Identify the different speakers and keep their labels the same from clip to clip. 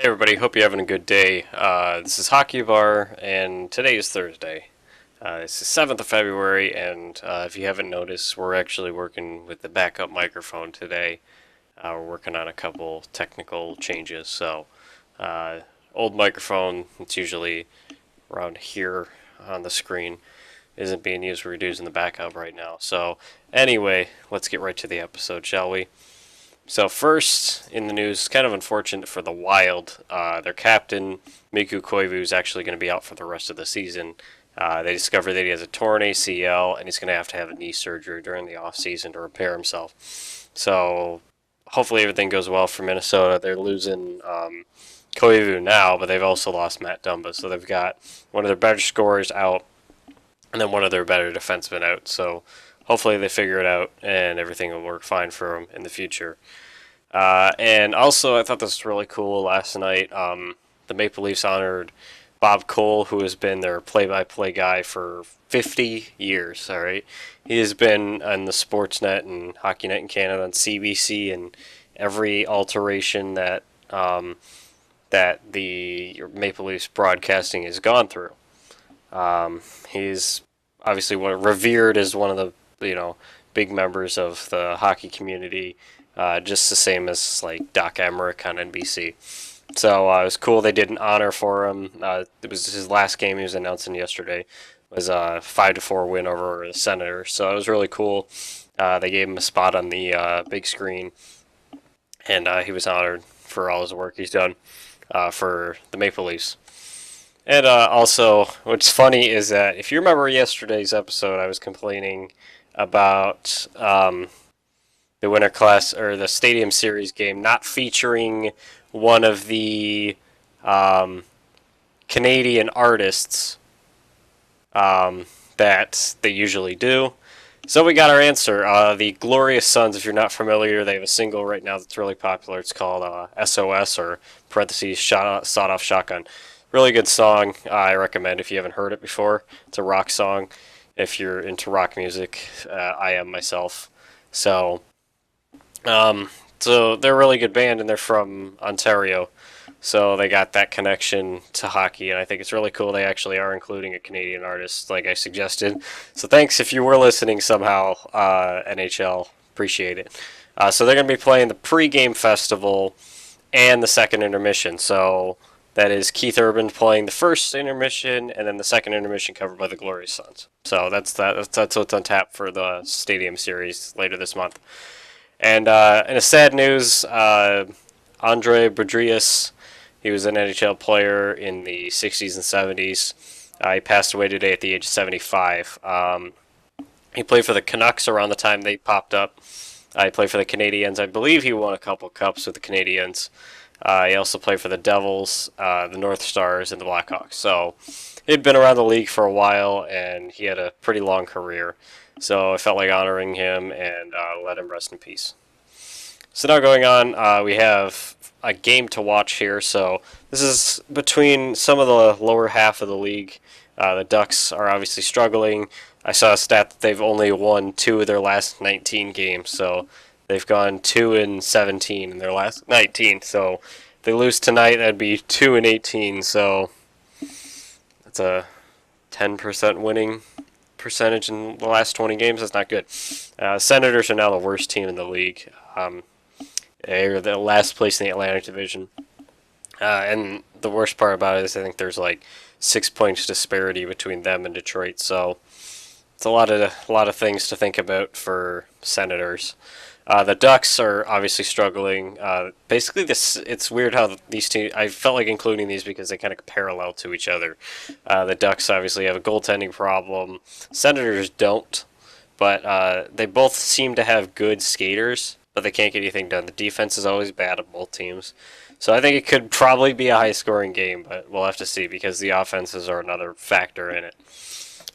Speaker 1: Hey everybody, hope you're having a good day. This is Hockeybar, and today is Thursday. It's the 7th of February, and if you haven't noticed, we're actually working with the backup microphone today. We're working on a couple technical changes, so old microphone, it's usually around here on the screen, isn't being used. We're using the backup right now. So anyway, let's get right to the episode, shall we? So first in the news, kind of unfortunate for the Wild. Their captain Mikko Koivu is actually going to be out for the rest of the season. They discovered that he has a torn ACL and he's going to have a knee surgery during the off season to repair himself. So hopefully everything goes well for Minnesota. They're losing Koivu now, but they've also lost Matt Dumba. So they've got one of their better scorers out and then one of their better defensemen out. So hopefully they figure it out and everything will work fine for them in the future. And also, I thought this was really cool last night. The Maple Leafs honored Bob Cole, who has been their play-by-play guy for 50 years. All right, he has been on the Sportsnet and HockeyNet in Canada on CBC and every alteration that that the Maple Leafs broadcasting has gone through. He's obviously revered as one of the big members of the hockey community, just the same as like Doc Emmerich on NBC. So it was cool they did an honor for him. It was his last game he was announcing yesterday. It was a 5-4 win over the Senators. So it was really cool. They gave him a spot on the big screen, and he was honored for all his work he's done for the Maple Leafs. And also, what's funny is that if you remember yesterday's episode, I was complaining about the Winter Class or the Stadium Series game not featuring one of the Canadian artists that they usually do. So we got our answer. The Glorious Sons, if you're not familiar, they have a single right now that's really popular. It's called S.O.S. or parentheses Sawed-Off Shotgun. Really good song. I recommend if you haven't heard it before. It's a rock song. If you're into rock music, I am myself. So, so they're a really good band, and they're from Ontario. So they got that connection to hockey, and I think it's really cool they actually are including a Canadian artist, like I suggested. So thanks if you were listening somehow, NHL. Appreciate it. So they're going to be playing the pregame festival and the second intermission. So that is Keith Urban playing the first intermission, and then the second intermission covered by the Glorious Sons. So that's what's on tap for the Stadium Series later this month. And in a sad news, Andre Boudrias, he was an NHL player in the 60s and 70s. He passed away today at the age of 75. He played for the Canucks around the time they popped up. He played for the Canadiens. I believe he won a couple cups with the Canadiens. He also played for the Devils, the North Stars, and the Blackhawks. So he'd been around the league for a while, and he had a pretty long career. So I felt like honoring him and let him rest in peace. So now going on, we have a game to watch here. So this is between some of the lower half of the league. The Ducks are obviously struggling. I saw a stat that they've only won 2 of their last 19 games. So they've gone 2-17 in their last 19. So if they lose tonight, that'd be 2-18. So that's a 10% winning percentage in the last 20 games. That's not good. Senators are now the worst team in the league. They're the last place in the Atlantic Division. And the worst part about it is I think there's like 6 points disparity between them and Detroit. So it's a lot of things to think about for Senators. The Ducks are obviously struggling. Basically, it's weird how these teams. I felt like including these because they kind of parallel to each other. The Ducks obviously have a goaltending problem. Senators don't, but they both seem to have good skaters, but they can't get anything done. The defense is always bad at both teams. So I think it could probably be a high-scoring game, but we'll have to see because the offenses are another factor in it.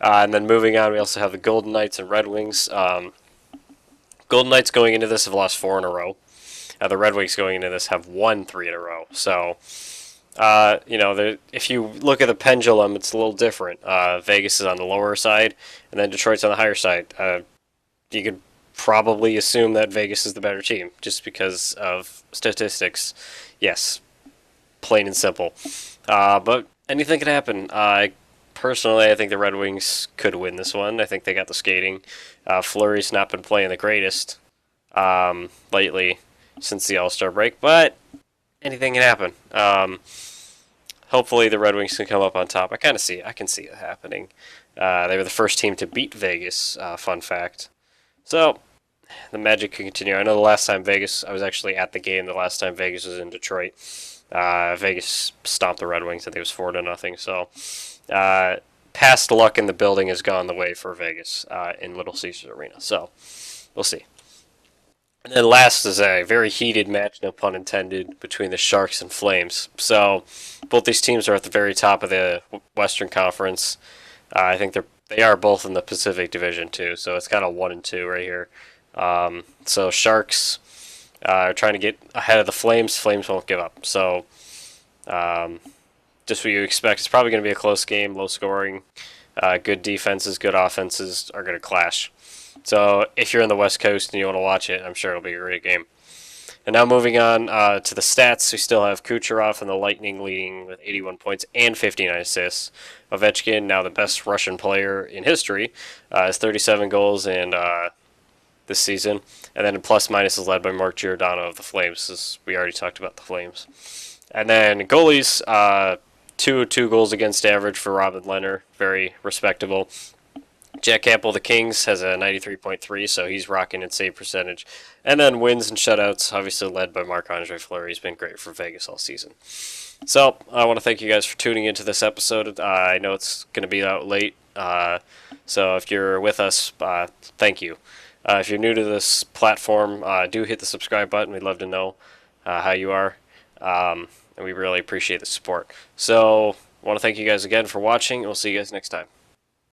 Speaker 1: And then moving on, we also have the Golden Knights and Red Wings. Golden Knights going into this have lost 4 in a row. The Red Wings going into this have won 3 in a row. So, if you look at the pendulum, it's a little different. Vegas is on the lower side, and then Detroit's on the higher side. You could probably assume that Vegas is the better team just because of statistics. Yes, plain and simple. But anything could happen. Personally, I think the Red Wings could win this one. I think they got the skating. Fleury's not been playing the greatest lately since the All-Star break, but anything can happen. Hopefully, the Red Wings can come up on top. I can see it happening. They were the first team to beat Vegas. Fun fact. So the magic can continue. I know the last time I was actually at the game. The last time Vegas was in Detroit, Vegas stomped the Red Wings. I think it was 4-0. So past luck in the building has gone the way for Vegas in Little Caesars Arena. So we'll see. And then last is a very heated match, no pun intended, between the Sharks and Flames. So both these teams are at the very top of the Western Conference. I think they are both in the Pacific Division too. So it's kind of 1 and 2 right here. So Sharks are trying to get ahead of the Flames. Flames won't give up. So just what you expect. It's probably going to be a close game, low scoring. Good defenses, good offenses are going to clash. So if you're in the West Coast and you want to watch it, I'm sure it'll be a great game. And now moving on to the stats, we still have Kucherov and the Lightning leading with 81 points and 59 assists. Ovechkin, now the best Russian player in history, has 37 goals and this season. And then in plus-minus is led by Mark Giordano of the Flames, as we already talked about the Flames. And then goalies, 2 goals against average for Robin Lehner, very respectable. Jack Campbell, the Kings, has a 93.3, so he's rocking its save percentage. And then wins and shutouts, obviously led by Marc-Andre Fleury. He's been great for Vegas all season. So I want to thank you guys for tuning into this episode. I know it's going to be out late, so if you're with us, thank you. If you're new to this platform, do hit the subscribe button. We'd love to know how you are, and we really appreciate the support. So I want to thank you guys again for watching, and we'll see you guys next time.